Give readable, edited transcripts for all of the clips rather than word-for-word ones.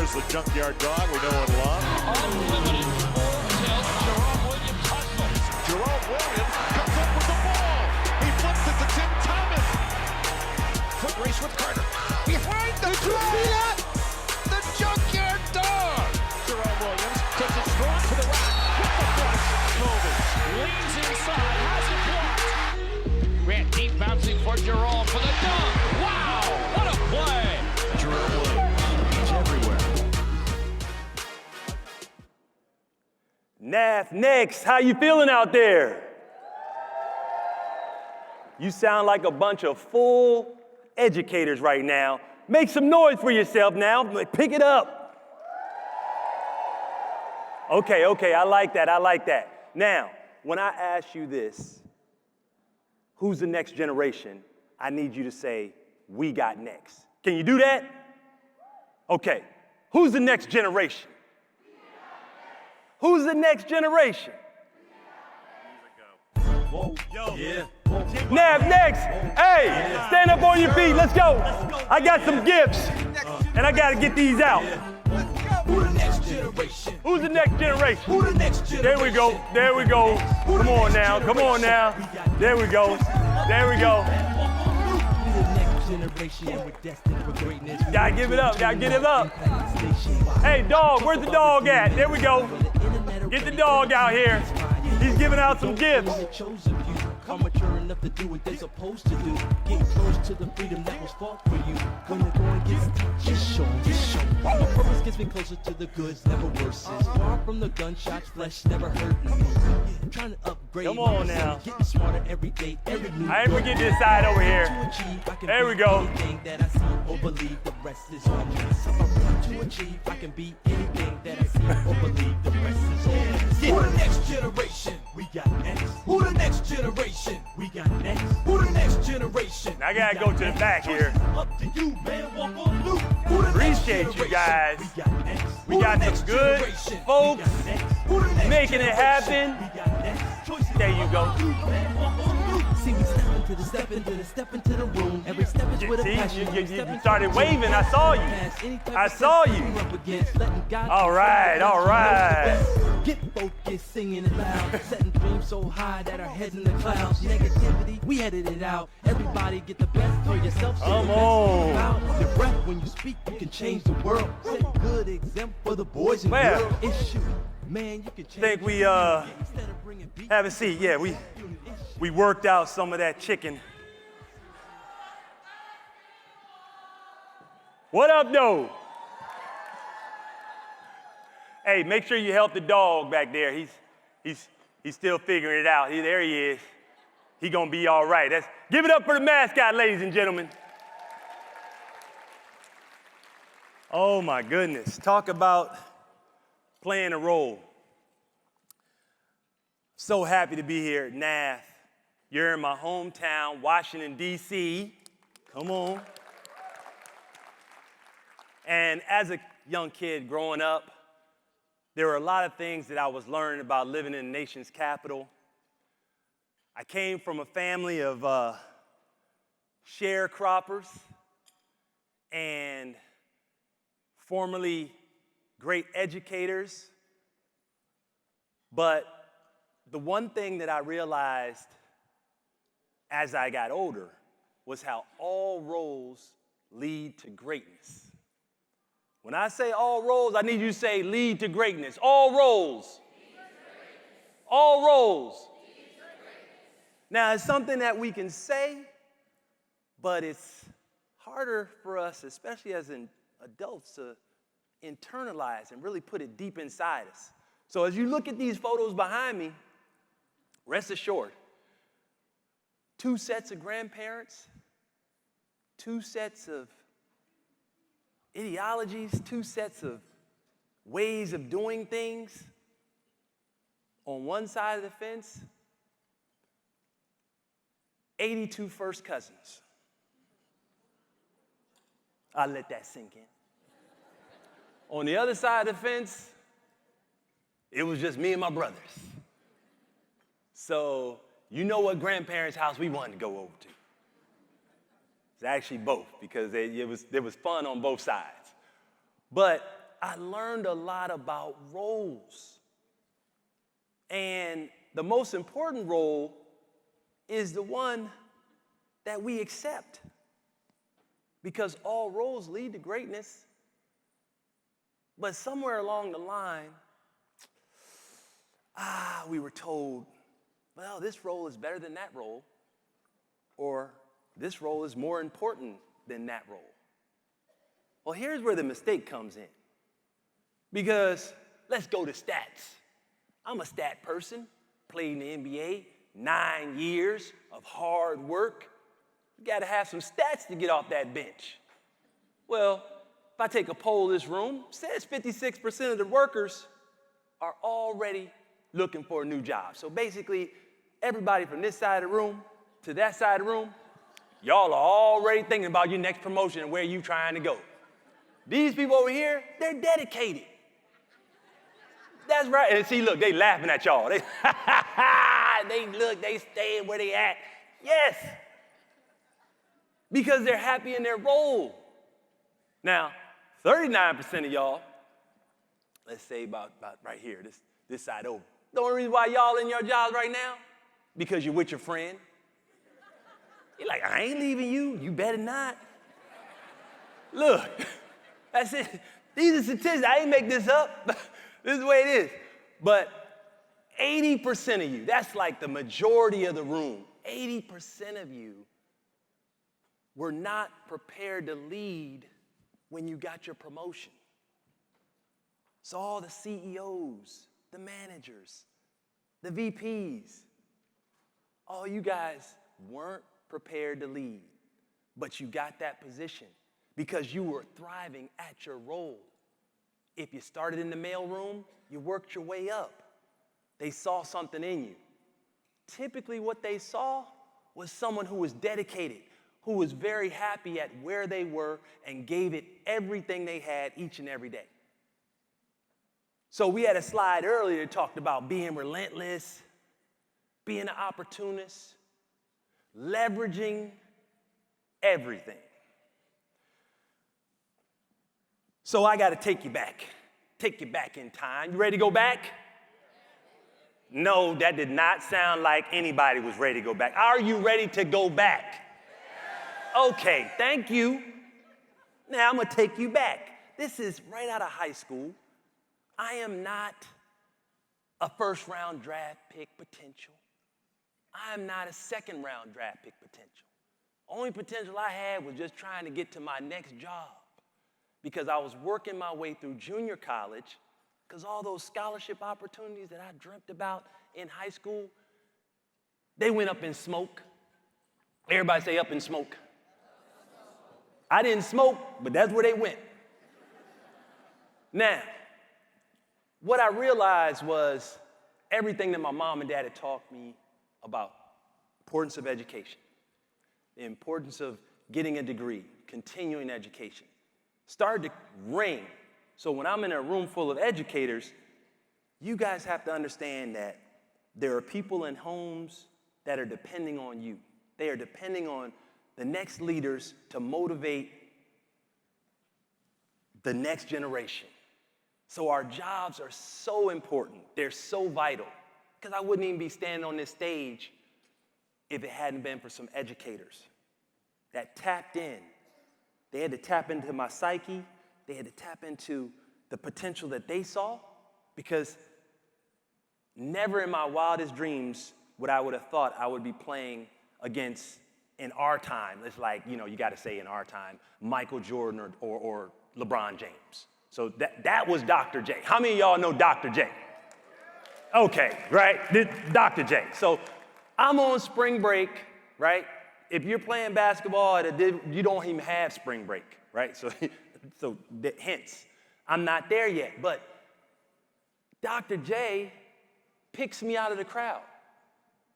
There's the junkyard dog we know and love. Unlimited full tilt. Jerome Williams hustles. Jerome Williams comes up with the ball. He flips it to Tim Thomas. Foot race with Carter. Behind the flag. The junkyard dog. Jerome Williams takes it strong to the rack. With the flush. Moving. Leans inside. Has it blocked. Grant deep bouncing for Jerome for the dunk. Wow. What a play. Jerome Williams. He's everywhere. NAF next, how you feeling out there? You sound like a bunch of full educators right now. Make some noise for yourself now, pick it up. Okay, I like that. Now, when I ask you this, who's the next generation? I need you to say, we got next. Can you do that? Okay, who's the next generation? Who's the next generation? Whoa, yo, yeah. NAF next. Hey, stand up on your feet. Let's go. I got some gifts, and I got to get these out. Who the next generation? Who's the next generation? Who the next generation? There we go. There we go. Come on now. Come on now. There we go. There we go. Gotta give it up. Gotta get it up. Hey, dog. Where's the dog at? There we go. Get the dog out here. He's giving out some gifts. I'm mature enough to do what they're supposed to do. Get close to the freedom that was fought for you. When the going gets tough, just show 'em, just show 'em. My purpose gets me closer to the goods, never worse. Far from the gunshots, flesh never hurt me. Trying to upgrade. Come on now. Getting smarter every day, every new I ain't gonna get this side over here. There we go. Anything that I see or believe, the rest is on me. So I'm trying to achieve, I can be anything that I see or believe, the rest is on me. Who the next generation? We got next. Who the next generation? We got next. Who the next generation? I gotta go to the back here. Up to you, man. Walk on through. Who the next Appreciate you generation? guys. We got next. We got some good folks Who the next making it generation? happen. We got next. Choices. There you go. See, we step into the room. Every step is with a See, passion. you started waving. I saw you. I saw you. All right, all right. Get focused, singing it loud, setting dreams so high that our heads in the clouds. Negativity, we headed it out. Everybody get the best for yourself. So Come the best on. out. Your breath when you speak, you can change the world. Set a good example for the boys and Where? girls. Issue, man, you can change. Think we Instead of bringing beat, have a seat. Yeah, we worked out some of that chicken. What up, though? Hey, make sure you help the dog back there. He's still figuring it out. There he is. He gonna be all right. Give it up for the mascot, ladies and gentlemen. Oh my goodness. Talk about playing a role. So happy to be here at NAF. You're in my hometown, Washington, D.C. Come on. And as a young kid growing up, there were a lot of things that I was learning about living in the nation's capital. I came from a family of sharecroppers and formerly great educators. But the one thing that I realized as I got older was how all roads lead to greatness. When I say all roads, I need you to say lead to greatness. All roads. All roads. Now, it's something that we can say, but it's harder for us, especially as adults, to internalize and really put it deep inside us. So as you look at these photos behind me, rest assured, 2 sets of grandparents, 2 sets of ideologies, 2 sets of ways of doing things. On one side of the fence, 82 first cousins. I'll let that sink in. On the other side of the fence, it was just me and my brothers. So you know what grandparents' house we wanted to go over to. It's actually both, because there was fun on both sides. But I learned a lot about roles. And the most important role is the one that we accept. Because all roles lead to greatness. But somewhere along the line, we were told, well, this role is better than that role, or this role is more important than that role. Well, here's where the mistake comes in. Because let's go to stats. I'm a stat person, played in the NBA, 9 years of hard work. You got to have some stats to get off that bench. Well, if I take a poll in this room, it says 56% of the workers are already looking for a new job. So basically, everybody from this side of the room to that side of the room, y'all are already thinking about your next promotion and where you trying to go. These people over here, they're dedicated. That's right. And see, look, they laughing at y'all. They look, they staying where they at. Yes. Because they're happy in their role. Now, 39% of y'all, let's say about right here, this side over. The only reason why y'all in your jobs right now, because you're with your friend. You're like, I ain't leaving you. You better not. Look, that's it. These are statistics. I ain't make this up. This is the way it is. But 80% of you, that's like the majority of the room, 80% of you were not prepared to lead when you got your promotion. So all the CEOs, the managers, the VPs, all you guys weren't prepared to lead, but you got that position because you were thriving at your role. If you started in the mailroom, you worked your way up. They saw something in you. Typically what they saw was someone who was dedicated, who was very happy at where they were and gave it everything they had each and every day. So we had a slide earlier that talked about being relentless, being an opportunist, leveraging everything. So I got to take you back in time. You ready to go back? No, that did not sound like anybody was ready to go back. Are you ready to go back? Okay, thank you. Now I'm going to take you back. This is right out of high school. I am not a first-round draft pick potential. I am not a second-round draft pick potential. Only potential I had was just trying to get to my next job because I was working my way through junior college because all those scholarship opportunities that I dreamt about in high school, they went up in smoke. Everybody say up in smoke. I didn't smoke, but that's where they went. Now, what I realized was everything that my mom and dad had taught me about the importance of education, the importance of getting a degree, continuing education, started to ring. So when I'm in a room full of educators, you guys have to understand that there are people in homes that are depending on you. They are depending on the next leaders to motivate the next generation. So our jobs are so important. They're so vital. Because I wouldn't even be standing on this stage if it hadn't been for some educators that tapped in. They had to tap into my psyche. They had to tap into the potential that they saw, because never in my wildest dreams would I have thought I would be playing against, in our time, it's like, you got to say in our time, Michael Jordan or LeBron James. So that was Dr. J. How many of y'all know Dr. J? Okay, right? Dr. J. So I'm on spring break, right? If you're playing basketball, you don't even have spring break, right? So hence, I'm not there yet. But Dr. J picks me out of the crowd.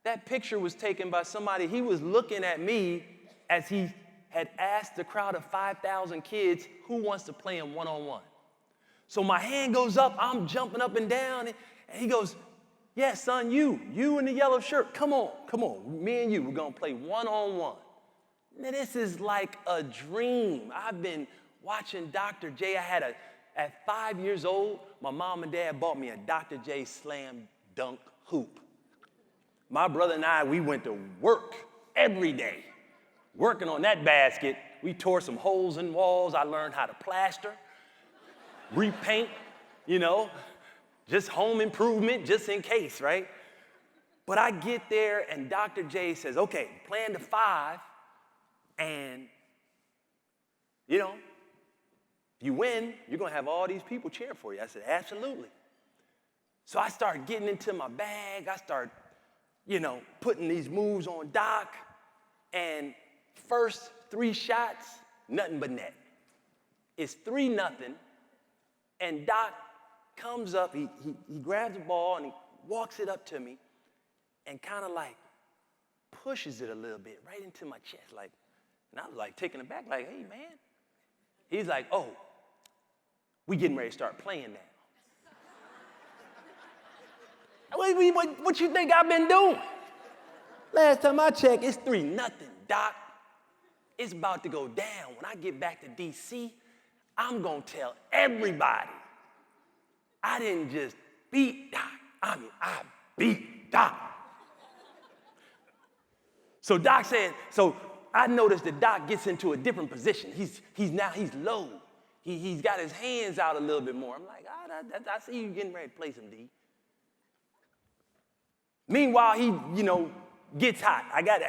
That picture was taken by somebody. He was looking at me as he had asked the crowd of 5,000 kids who wants to play him one-on-one. So my hand goes up, I'm jumping up and down, and he goes, yeah, son, you in the yellow shirt, come on, me and you, we're gonna play one-on-one. Now this is like a dream. I've been watching Dr. J. I had At 5 years old, my mom and dad bought me a Dr. J slam dunk hoop. My brother and I, we went to work every day, working on that basket. We tore some holes in walls. I learned how to plaster, repaint, just home improvement, just in case, right? But I get there and Dr. J says, okay, plan to 5, and, if you win, you're gonna have all these people cheer for you. I said, absolutely. So I start getting into my bag. I start, putting these moves on Doc, and first 3 shots, nothing but net. It's 3-0, and Doc comes up, he grabs the ball and he walks it up to me and kind of like pushes it a little bit right into my chest, and I was like taken aback, like, hey man. He's like, oh, we getting ready to start playing now. What you think I've been doing? Last time I checked, it's 3-0, Doc. It's about to go down. When I get back to D.C., I'm gonna tell everybody I didn't just beat Doc. I beat Doc. So Doc said, I noticed that Doc gets into a different position. He's low. He's got his hands out a little bit more. I'm like, I see you getting ready to play some D. Meanwhile, he, gets hot. I got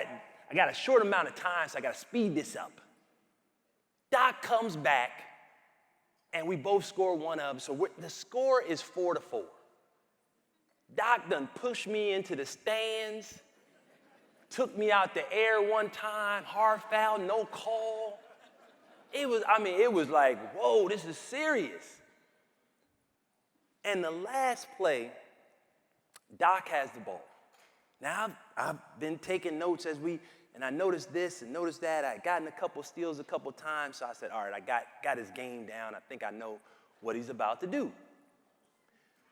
a short amount of time, so I got to speed this up. Doc comes back, and we both score one of them. So the score is 4-4. Doc done pushed me into the stands, took me out the air one time, hard foul, no call. It was like, whoa, this is serious. And the last play, Doc has the ball. Now, I've been taking notes and I noticed this and noticed that. I had gotten a couple steals a couple times, so I said, all right, I got his game down. I think I know what he's about to do.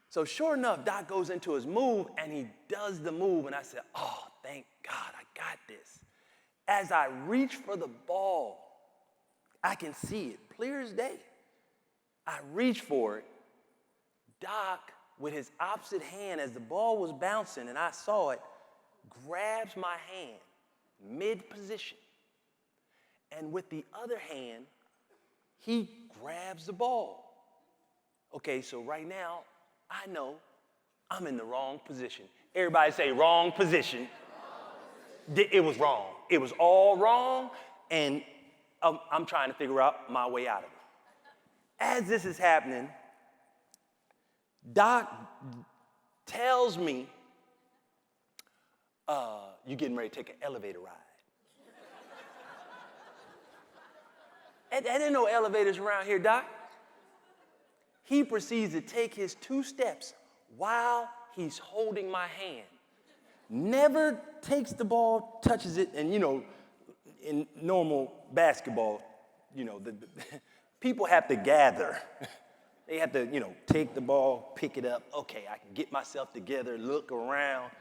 So sure enough, Doc goes into his move, and he does the move, and I said, oh, thank God, I got this. As I reach for the ball, I can see it clear as day. I reach for it. Doc, with his opposite hand, as the ball was bouncing and I saw it, grabs my hand mid-position. And with the other hand, he grabs the ball. Okay, so right now, I know I'm in the wrong position. Everybody say wrong position. It was wrong. It was all wrong, and I'm trying to figure out my way out of it. As this is happening, Doc tells me, you're getting ready to take an elevator ride. And there ain't no elevators around here, Doc. He proceeds to take his 2 steps while he's holding my hand. Never takes the ball, touches it, and in normal basketball, the people have to gather. They have to, take the ball, pick it up. Okay, I can get myself together, look around,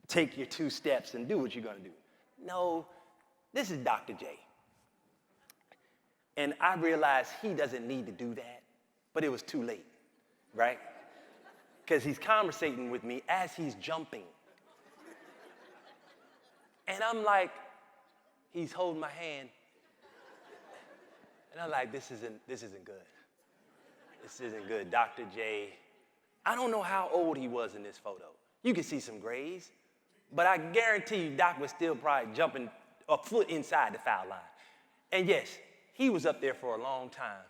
take your 2 steps, and do what you're gonna do. No, this is Dr. J. And I realized he doesn't need to do that, but it was too late, right? Because he's conversating with me as he's jumping. And I'm like, he's holding my hand. And I'm like, this isn't good. This isn't good. Dr. J, I don't know how old he was in this photo. You can see some grays, but I guarantee you Doc was still probably jumping a foot inside the foul line. And yes, he was up there for a long time.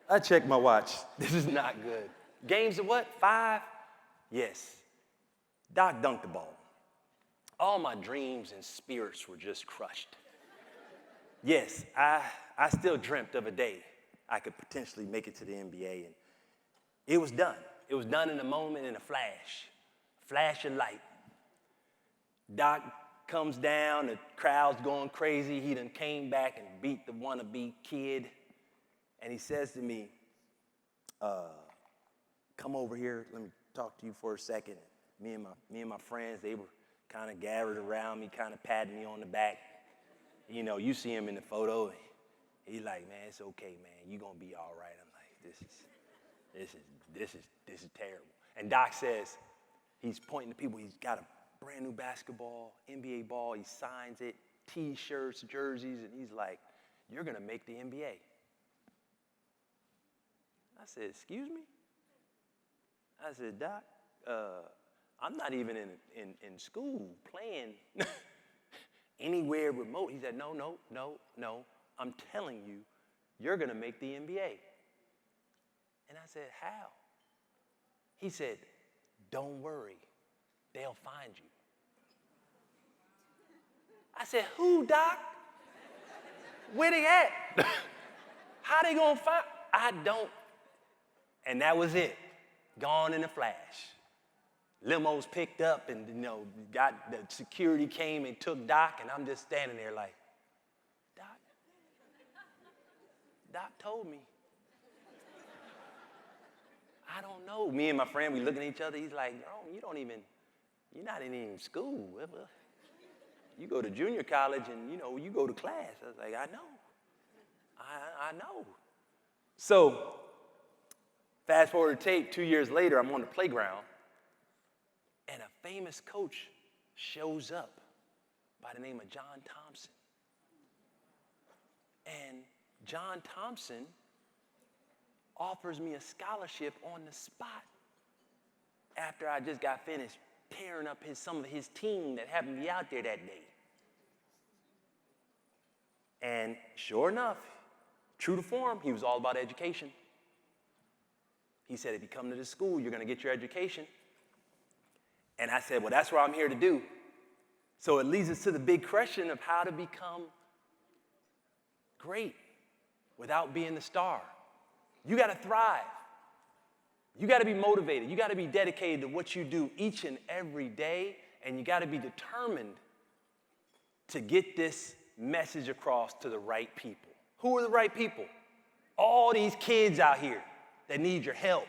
I checked my watch. This is not good. Games of what? 5? Yes. Doc dunked the ball. All my dreams and spirits were just crushed. Yes, I still dreamt of a day I could potentially make it to the NBA, and it was done. It was done in a moment, in a flash of light. Doc comes down, the crowd's going crazy. He done came back and beat the wannabe kid, and he says to me, come over here, let me talk to you for a second. Me and my friends, they were kind of gathered around me, kind of patting me on the back. You see him in the photo. He's like, man, it's okay, man. You're going to be all right. I'm like, this is terrible. And Doc says, he's pointing to people. He's got a brand new basketball, NBA ball. He signs it, T-shirts, jerseys, and he's like, you're going to make the NBA. I said, excuse me? I said, Doc, I'm not even in school playing anywhere remote. He said, no. I'm telling you, you're going to make the NBA. And I said, how? He said, don't worry. They'll find you. I said, who, Doc? Where they at? How they going to find? I don't. And that was it. Gone in a flash. Limos picked up and, got the security came and took Doc, and I'm just standing there like, Doc told me. I don't know. Me and my friend, we looking at each other. He's like, Jerome, you're not in school. You go to junior college and, you go to class. I was like, I know. I know. So, fast forward to tape, 2 years later, I'm on the playground, and a famous coach shows up by the name of John Thompson. And John Thompson offers me a scholarship on the spot after I just got finished tearing up some of his team that happened to be out there that day. And sure enough, true to form, he was all about education. He said, if you come to this school, you're going to get your education. And I said, well, that's what I'm here to do. So it leads us to the big question of how to become great without being the star. You got to thrive. You got to be motivated. You got to be dedicated to what you do each and every day, and you got to be determined to get this message across to the right people. Who are the right people? All these kids out here that need your help,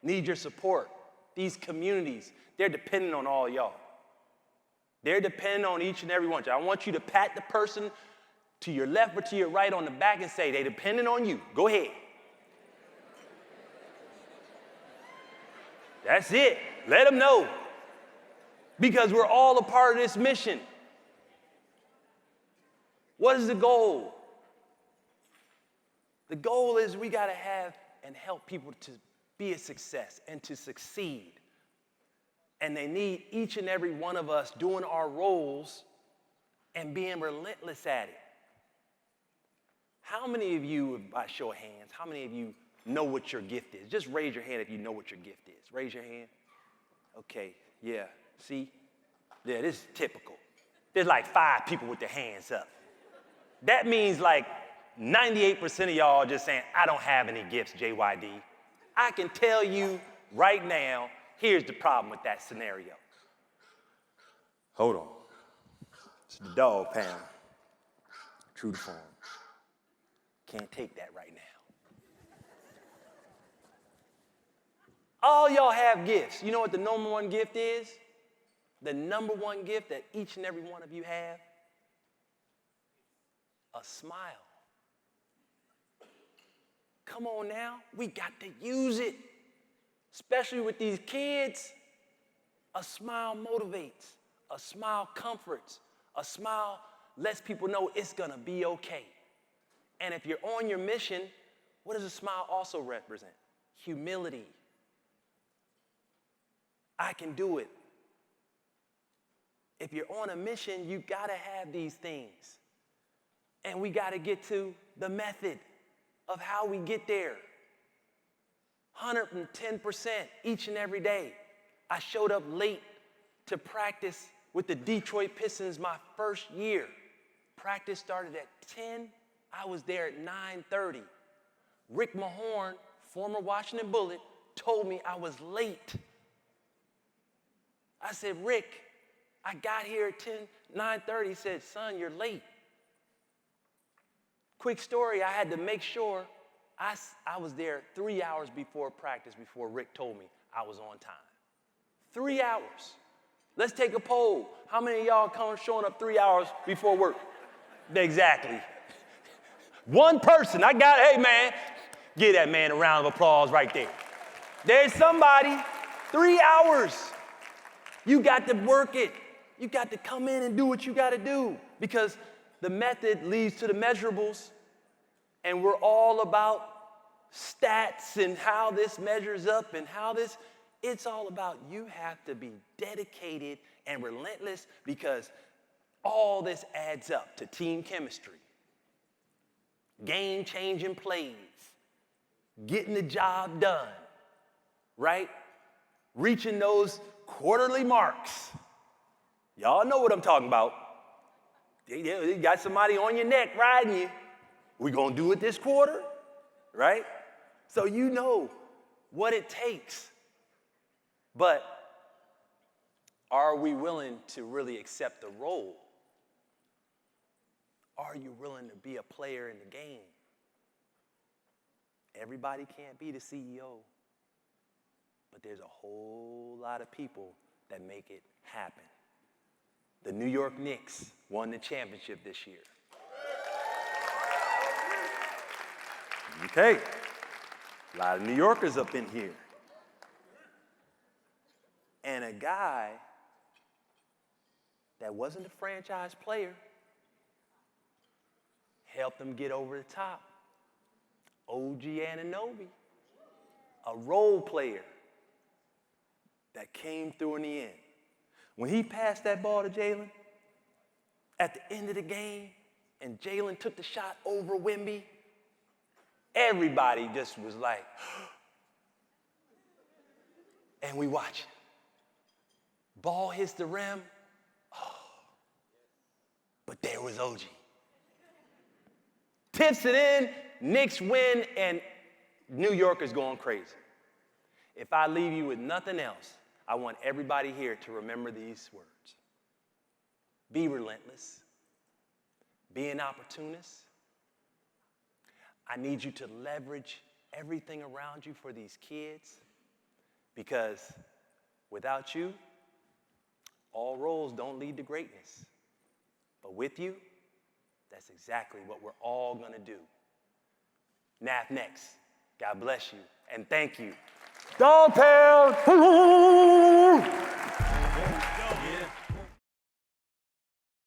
need your support. These communities, they're dependent on all y'all. They're dependent on each and every one of you. I want you to pat the person to your left or to your right on the back and say, they're dependent on you. Go ahead. That's it. Let them know. Because we're all a part of this mission. What is the goal? The goal is we got to have and help people to be a success and to succeed. And they need each and every one of us doing our roles and being relentless at it. How many of you, by show of hands, how many of you know what your gift is? Just raise your hand if you know what your gift is. Raise your hand. Okay, yeah, see? Yeah, this is typical. There's like 5 people with their hands up. That means like 98% of y'all just saying, I don't have any gifts, JYD. I can tell you right now, here's the problem with that scenario. Hold on. It's the dog pound. True to form. Can't take that right now. All y'all have gifts. You know what the number one gift is? The number one gift that each and every one of you have? A smile. Come on now, we got to use it. Especially with these kids. A smile motivates. A smile comforts. A smile lets people know it's gonna be okay. And if you're on your mission, what does a smile also represent? Humility. I can do it. If you're on a mission, you gotta have these things. And we gotta get to the method of how we get there. 110% each and every day. I showed up late to practice with the Detroit Pistons my first year. Practice started at 10. I was there at 9:30. Rick Mahorn, former Washington Bullet, told me I was late. I said, Rick, I got here at 9:30. He said, son, you're late. Quick story, I had to make sure I was there 3 hours before practice before Rick told me I was on time. 3 hours. Let's take a poll. How many of y'all showing up 3 hours before work? Exactly. One person. Hey, man, give that man a round of applause right there. There's somebody, 3 hours. You got to work it. You got to come in and do what you got to do because the method leads to the measurables, and we're all about stats and how this measures up and how this, it's all about you have to be dedicated and relentless because all this adds up to team chemistry, game-changing plays, getting the job done, right? Reaching those quarterly marks. Y'all know what I'm talking about. You got somebody on your neck riding you. We gonna do it this quarter, right? So you know what it takes. But are we willing to really accept the role? Are you willing to be a player in the game? Everybody can't be the CEO, but there's a whole lot of people that make it happen. The New York Knicks won the championship this year. Okay, a lot of New Yorkers up in here. And a guy that wasn't a franchise player helped them get over the top. OG Anunoby, a role player that came through in the end. When he passed that ball to Jalen at the end of the game and Jalen took the shot over Wemby, everybody just was like, and we watch it. Ball hits the rim, but there was OG. Tips it in, Knicks win, and New York is going crazy. If I leave you with nothing else, I want everybody here to remember these words. Be relentless. Be an opportunist. I need you to leverage everything around you for these kids because without you, all roads don't lead to greatness. But with you, that's exactly what we're all going to do. NAF next. God bless you and thank you. Dog Pound!